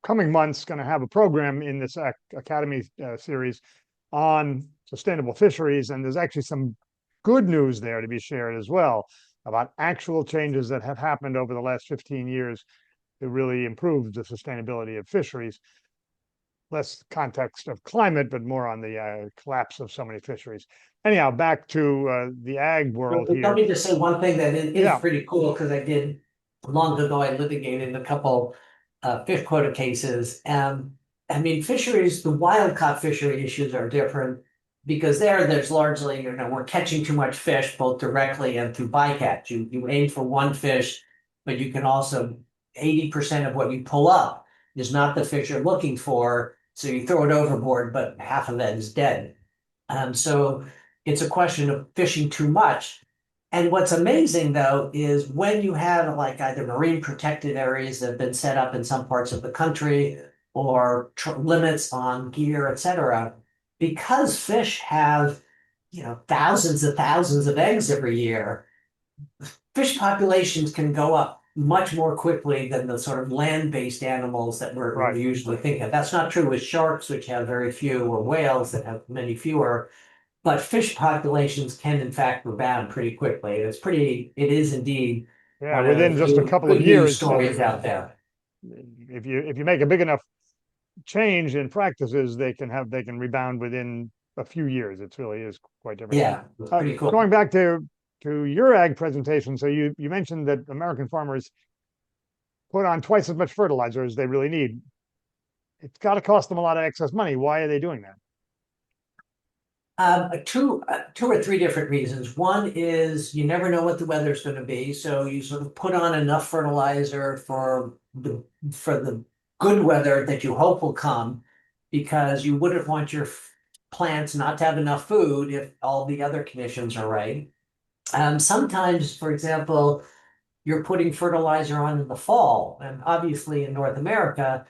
coming months going to have a program in this Academy series on sustainable fisheries. And there's actually some good news there to be shared as well about actual changes that have happened over the last 15 years to really improve the sustainability of fisheries. Less context of climate, but more on the collapse of so many fisheries. Anyhow, back to the ag world
Let
here.
me just say one thing that is
Yeah,
pretty cool because I did long ago. I litigated a couple fish quota cases. I mean, fisheries, the wild caught fishery issues are different because there's largely, we're catching too much fish both directly and through bycatch. You aim for one fish, but you can also 80% of what you pull up is not the fish you're looking for. So you throw it overboard, but half of that is dead. So it's a question of fishing too much. And what's amazing though is when you have like either marine protected areas that have been set up in some parts of the country or limits on gear, et cetera, because fish have, thousands of eggs every year, fish populations can go up much more quickly than the sort of land-based animals that we're
right.
usually thinking of. That's not true with sharks, which have very few, or whales that have many fewer. But fish populations can in fact rebound pretty quickly. It is indeed
Yeah,
one of the
within just a
few
couple of
good news
years,
stories out there.
if you make a big enough change in practices, they can rebound within a few years. It really is quite different.
Yeah, it's pretty
Going
cool.
back to your ag presentation, so you mentioned that American farmers put on twice as much fertilizer as they really need. It's got to cost them a lot of excess money. Why are they doing that?
Two or three different reasons. One is you never know what the weather's going to be, so you sort of put on enough fertilizer for the good weather that you hope will come, because you wouldn't want your plants not to have enough food if all the other conditions are right. Sometimes, for example, you're putting fertilizer on in the fall, and obviously in North America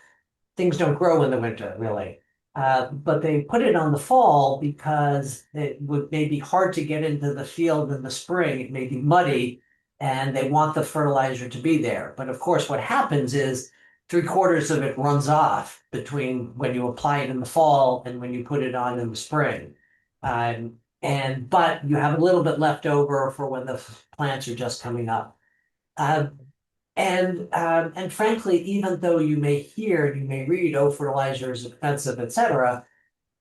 things don't grow in the winter, really. But they put it on the fall because may be hard to get into the field in the spring. It may be muddy, and they want the fertilizer to be there. But of course, what happens is three-quarters of it runs off between when you apply it in the fall and when you put it on in the spring. But you have a little bit left over for when the plants are just coming up. Uh, and frankly, even though you may hear and you may read, oh, fertilizer is expensive, et cetera,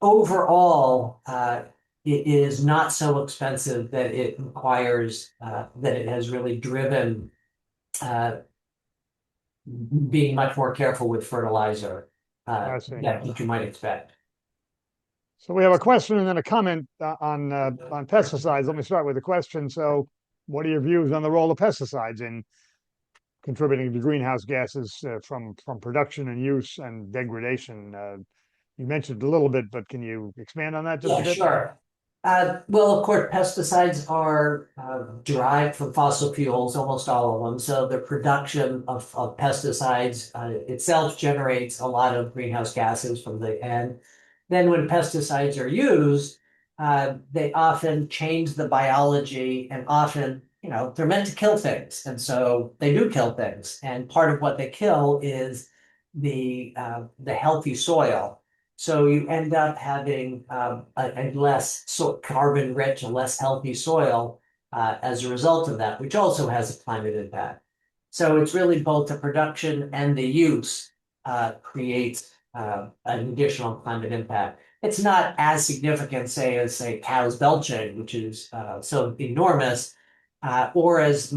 overall, it is not so expensive that it requires that it has really driven uh, being much more careful with fertilizer
I see.
that you might expect.
So we have a question and then a comment on pesticides. Let me start with the question. So, what are your views on the role of pesticides in contributing to greenhouse gases from production and use and degradation? You mentioned a little bit, but can you expand on that just a
Yeah,
bit?
sure. Well, of course, pesticides are derived from fossil fuels, almost all of them. So the production of pesticides itself generates a lot of greenhouse gases from the end. Then when pesticides are used, they often change the biology, and often, they're meant to kill things. And so they do kill things. And part of what they kill is the healthy soil. So you end up having a less carbon rich and less healthy soil as a result of that, which also has a climate impact. So it's really both the production and the use creates an additional climate impact. It's not as significant, say cows belching, which is so enormous, or as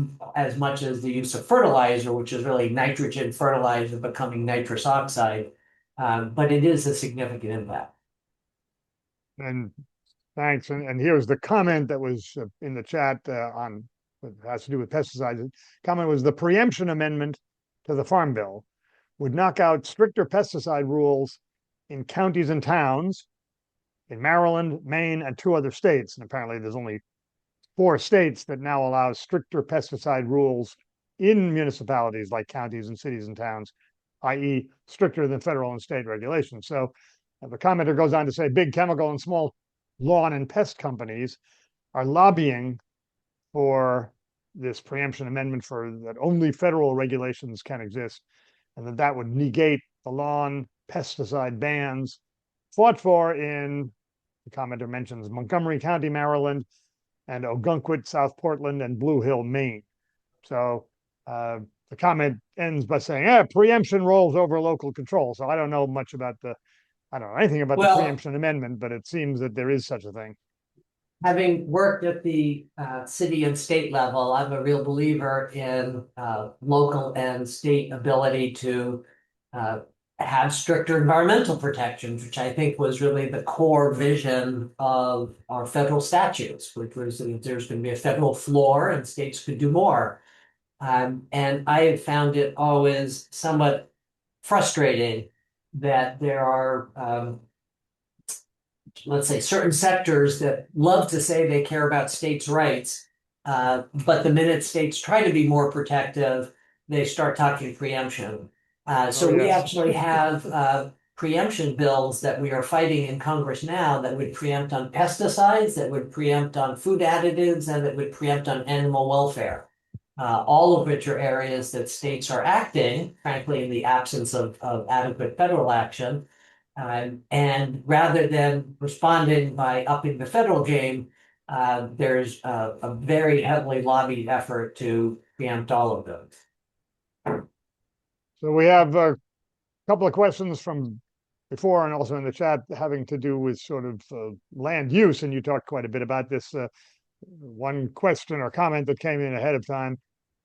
much as the use of fertilizer, which is really nitrogen fertilizer becoming nitrous oxide. But it is a significant impact.
And thanks. And here's the comment that was in the chat on what has to do with pesticides. The comment was the preemption amendment to the Farm Bill would knock out stricter pesticide rules in counties and towns in Maryland, Maine, and two other states. And apparently there's only 4 states that now allow stricter pesticide rules in municipalities like counties and cities and towns, i.e., stricter than federal and state regulations. So the commenter goes on to say big chemical and small lawn and pest companies are lobbying for this preemption amendment for that only federal regulations can exist, and that would negate the lawn pesticide bans fought for in, the commenter mentions Montgomery County, Maryland, and Ogunquit, South Portland, and Blue Hill, Maine. So the comment ends by saying, preemption rolls over local control. So I don't know much about I don't know anything about the
Well,
preemption amendment, but it seems that there is such a thing.
having worked at the city and state level, I'm a real believer in local and state ability to uh, have stricter environmental protections, which I think was really the core vision of our federal statutes, which was that there's going to be a federal floor and states could do more. And I have found it always somewhat frustrating that there are let's say, certain sectors that love to say they care about states' rights, but the minute states try to be more protective, they start talking preemption.
Oh,
So we
yes.
actually have preemption bills that we are fighting in Congress now that would preempt on pesticides, that would preempt on food additives, and that would preempt on animal welfare. All of which are areas that states are acting, frankly, in the absence of adequate federal action. And rather than responding by upping the federal game, there's a very heavily lobbied effort to preempt all of those.
So we have a couple of questions from before and also in the chat having to do with sort of land use, and you talked quite a bit about this. One question or comment that came in ahead of time,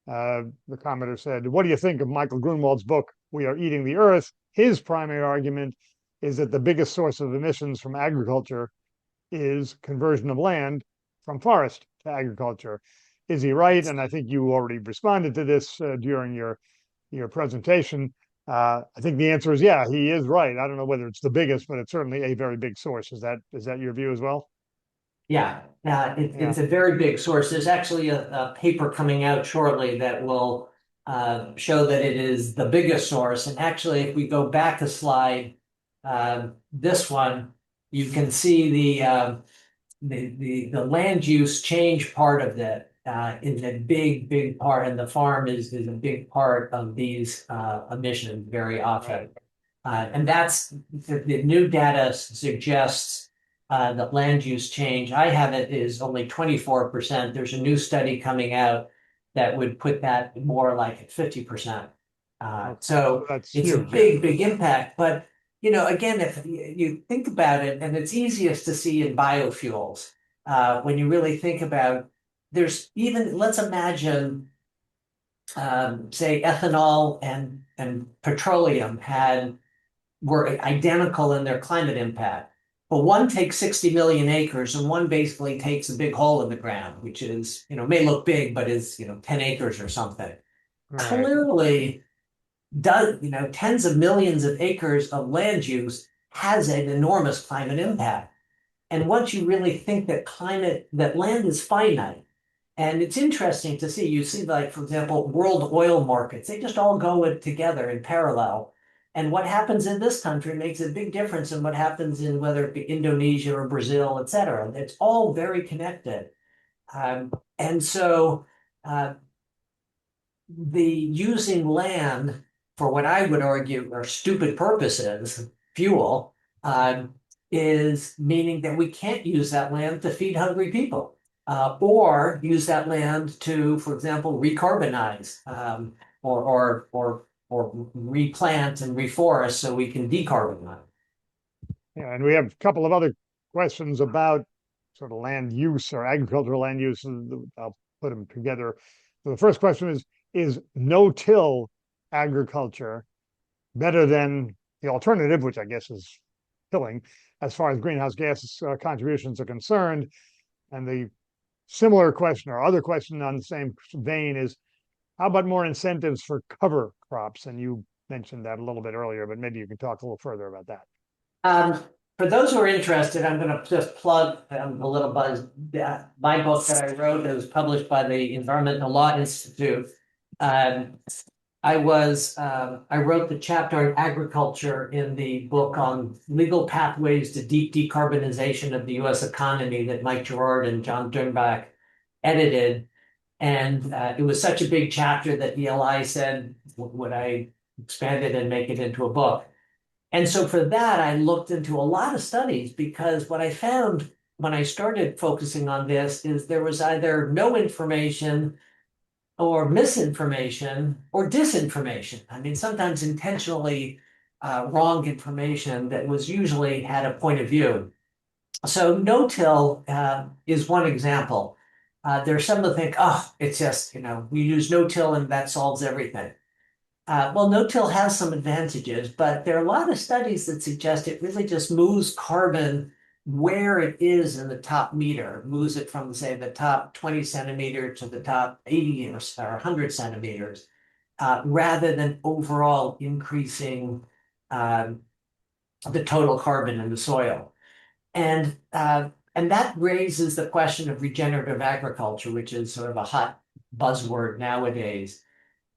the commenter said, "What do you think of Michael Grunwald's book, We Are Eating the Earth?" His primary argument is that the biggest source of emissions from agriculture is conversion of land from forest to agriculture. Is he right? And I think you already responded to this during your presentation. I think the answer is yeah, he is right. I don't know whether it's the biggest, but it's certainly a very big source. Is that your view as well?
Yeah,
Yeah.
it's a very big source. There's actually a paper coming out shortly that will show that it is the biggest source. And actually, if we go back a slide, this one, you can see the land use change part of that is a big part, and the farm is a big part of these emissions very often. And that's the new data suggests that land use change. I have it is only 24%. There's a new study coming out that would put that more like at 50%.
Okay. So
So
that's
it's a
huge. Yeah.
big impact. But again, if you think about it, and it's easiest to see in biofuels, when you really think about, there's even, let's imagine, say ethanol and petroleum were identical in their climate impact. But one takes 60 million acres and one basically takes a big hole in the ground, which is, may look big, but is, 10 acres or something.
Right.
Clearly, tens of millions of acres of land use has an enormous climate impact. And once you really think that land is finite, and it's interesting to see, you see, like, for example, world oil markets, they just all go together in parallel. And what happens in this country makes a big difference in what happens in whether it be Indonesia or Brazil, et cetera. It's all very connected. And so uh, the using land for what I would argue are stupid purposes, fuel, is meaning that we can't use that land to feed hungry people, or use that land to, for example, recarbonize, or replant and reforest so we can decarbonize.
Yeah, and we have a couple of other questions about sort of land use or agricultural land use. I'll put them together. So the first question is no-till agriculture better than the alternative, which I guess is tilling, as far as greenhouse gas contributions are concerned? And the similar question or other question on the same vein is, how about more incentives for cover crops? And you mentioned that a little bit earlier, but maybe you can talk a little further about that.
Um, for those who are interested, I'm going to just plug a little buzz. My book that I wrote that was published by the Environmental Law Institute. Um, I wrote the chapter on agriculture in the book on legal pathways to deep decarbonization of the U.S. economy that Mike Gerard and John Dernbach edited. And it was such a big chapter that ELI said, would I expand it and make it into a book? And so for that, I looked into a lot of studies because what I found when I started focusing on this is there was either no information or misinformation or disinformation. I mean, sometimes intentionally wrong information that was usually had a point of view. So no-till is one example. There's some that think, oh, it's just, we use no-till and that solves everything. Well, no-till has some advantages, but there are a lot of studies that suggest it really just moves carbon where it is in the top meter, moves it from, say, the top 20 centimeter to the top 80 or 100 centimeters, rather than overall increasing um, the total carbon in the soil. And that raises the question of regenerative agriculture, which is sort of a hot buzzword nowadays.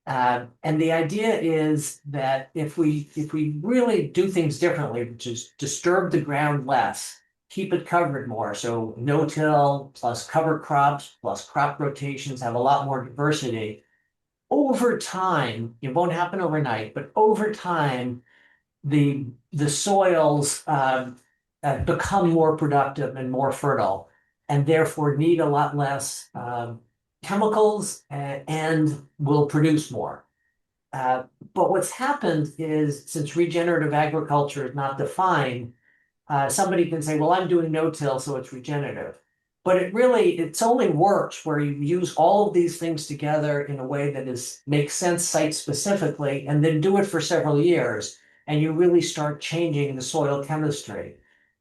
And the idea is that if we really do things differently, which is disturb the ground less, keep it covered more, so no-till plus cover crops plus crop rotations have a lot more diversity. Over time, it won't happen overnight, but over time, the soils become more productive and more fertile, and therefore need a lot less chemicals and will produce more. But what's happened is since regenerative agriculture is not defined, somebody can say, well, I'm doing no-till, so it's regenerative. But it's only works where you use all of these things together in a way that makes sense site specifically, and then do it for several years, and you really start changing the soil chemistry.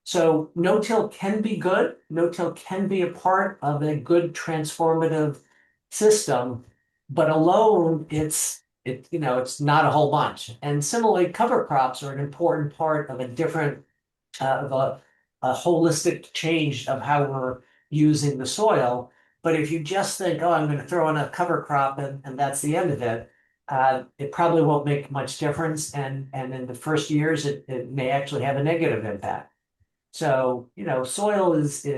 So no-till can be good. No-till can be a part of a good transformative system, but alone it's not a whole bunch. And similarly, cover crops are an important part of a different of a holistic change of how we're using the soil. But if you just think, oh, I'm going to throw in a cover crop and that's the end of it, it probably won't make much difference. And in the first years, it may actually have a negative impact. So, soil as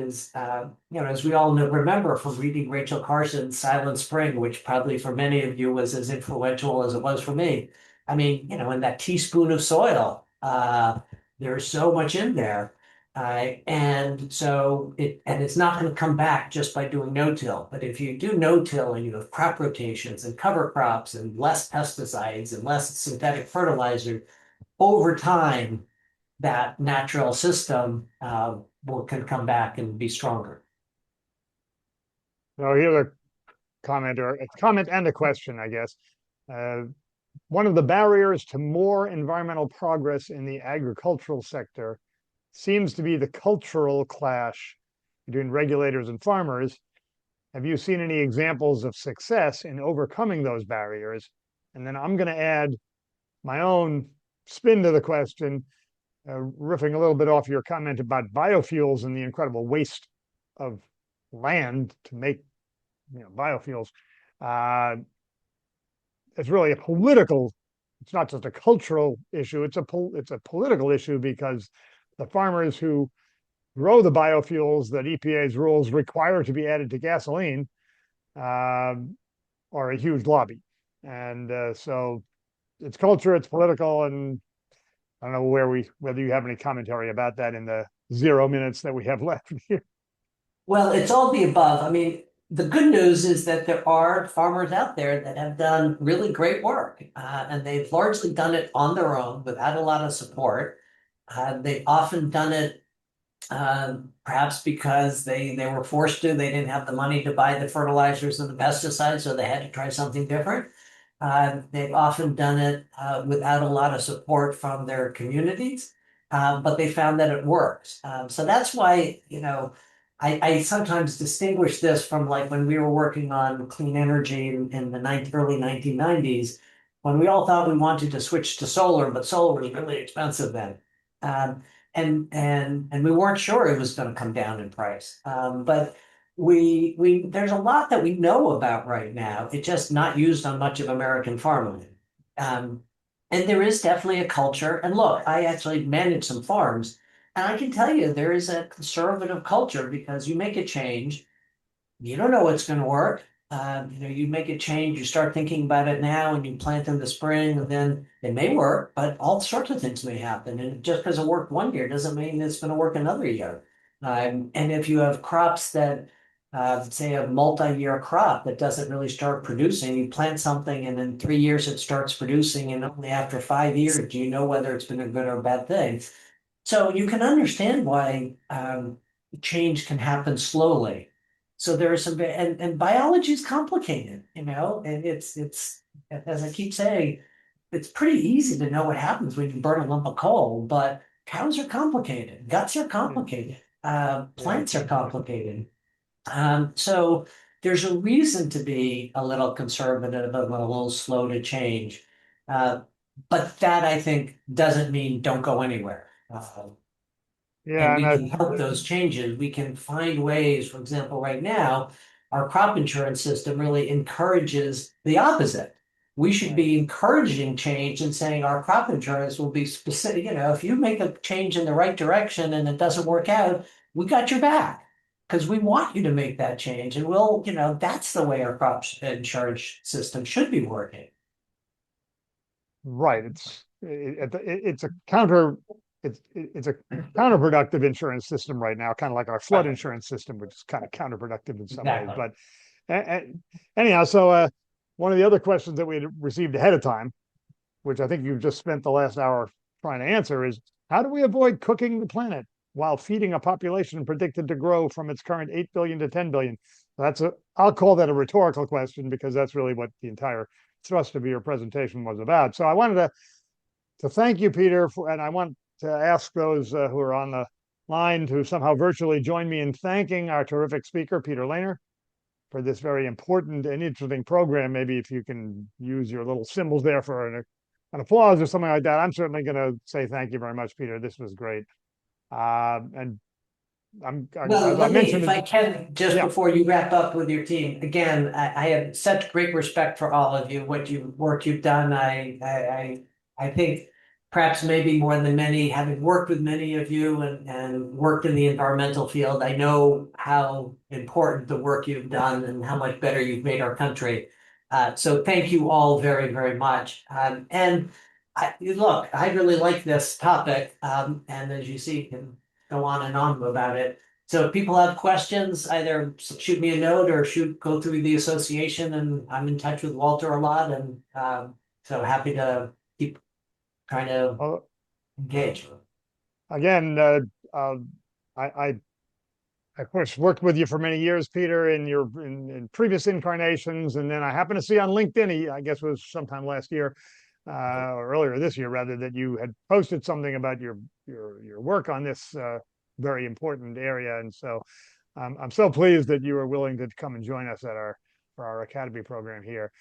we all remember from reading Rachel Carson's Silent Spring, which probably for many of you was as influential as it was for me. I mean, in that teaspoon of soil, there's so much in there. And it's not going to come back just by doing no-till. But if you do no-till and you have crop rotations and cover crops and less pesticides and less synthetic fertilizer, over time, that natural system can come back and be stronger.
So here's a comment, or a comment and a question, I guess. Uh, One of the barriers to more environmental progress in the agricultural sector seems to be the cultural clash between regulators and farmers. Have you seen any examples of success in overcoming those barriers? And then I'm going to add my own spin to the question, riffing a little bit off your comment about biofuels and the incredible waste of land to make biofuels. Uh, it's really a political, it's not just a cultural issue, it's a political issue, because the farmers who grow the biofuels that EPA's rules require to be added to gasoline are a huge lobby. And so it's culture, it's political, and I don't know whether you have any commentary about that in the 0 minutes that we have left here.
Well, it's all the above. I mean, the good news is that there are farmers out there that have done really great work, and they've largely done it on their own without a lot of support. They've often done it perhaps because they were forced to. They didn't have the money to buy the fertilizers and the pesticides, so they had to try something different. They've often done it without a lot of support from their communities, but they found that it works. So that's why, I sometimes distinguish this from like when we were working on clean energy in the early 1990s, when we all thought we wanted to switch to solar, but solar was really expensive then. Um, and we weren't sure it was going to come down in price. But we there's a lot that we know about right now. It's just not used on much of American farmland. Um, and there is definitely a culture. And look, I actually manage some farms, and I can tell you there is a conservative culture because you make a change, you don't know what's going to work. You make a change, you start thinking about it now, and you plant in the spring, and then it may work, but all sorts of things may happen. And just because it worked one year doesn't mean it's going to work another year. And if you have crops that, say, a multi-year crop that doesn't really start producing, you plant something and in 3 years it starts producing, and only after 5 years do you know whether it's been a good or a bad thing. So you can understand why change can happen slowly. So there are some, and biology is complicated, and it's as I keep saying, it's pretty easy to know what happens when you burn a lump of coal, but cows are complicated, guts are
Yeah,
complicated,
yeah,
plants are complicated. So there's a reason to be a little conservative and a little slow to change. Uh, but that I think doesn't mean don't go anywhere. And
yeah, and
we can help those changes. We can find ways, for example, right now, our crop insurance system really encourages the opposite. We should
right,
be encouraging change and saying our crop insurance will be specific. If you make a change in the right direction and it doesn't work out, we got your back because we want you to make that change. And that's the way our crop insurance system should be working.
right. It's a it's a counterproductive insurance system right now, kind of like our flood
Right.
insurance system, which is kind of counterproductive in some ways.
Exactly.
But anyhow, so one of the other questions that we had received ahead of time, which I think you've just spent the last hour trying to answer, is how do we avoid cooking the planet while feeding a population predicted to grow from its current 8 billion to 10 billion? I'll call that a rhetorical question because that's really what the entire thrust of your presentation was about. So I wanted to thank you, Peter, and I want to ask those who are on the line to somehow virtually join me in thanking our terrific speaker, Peter Lehner, for this very important and interesting program. Maybe if you can use your little symbols there for an applause or something like that. I'm certainly going to say thank you very much, Peter. This was great. And
Well,
as I
let me, if
mentioned,
I can, just
yeah,
before you wrap up with your team, again, I have such great respect for all of you, work you've done. I think perhaps maybe more than many, having worked with many of you and worked in the environmental field, I know how important the work you've done and how much better you've made our country. So thank you all very, very much. And look, I really like this topic, and as you see, can go on and on about it. So if people have questions, either shoot me a note or go through the association, and I'm in touch with Walter a lot, and so happy to keep trying to
uh,
engage.
again, uh, I of course worked with you for many years, Peter, in previous incarnations, and then I happened to see on LinkedIn, I guess it was sometime last year, or earlier this year rather, that you had posted something about your work on this very important area, and so I'm so pleased that you were willing to come and join us at our for our academy program here.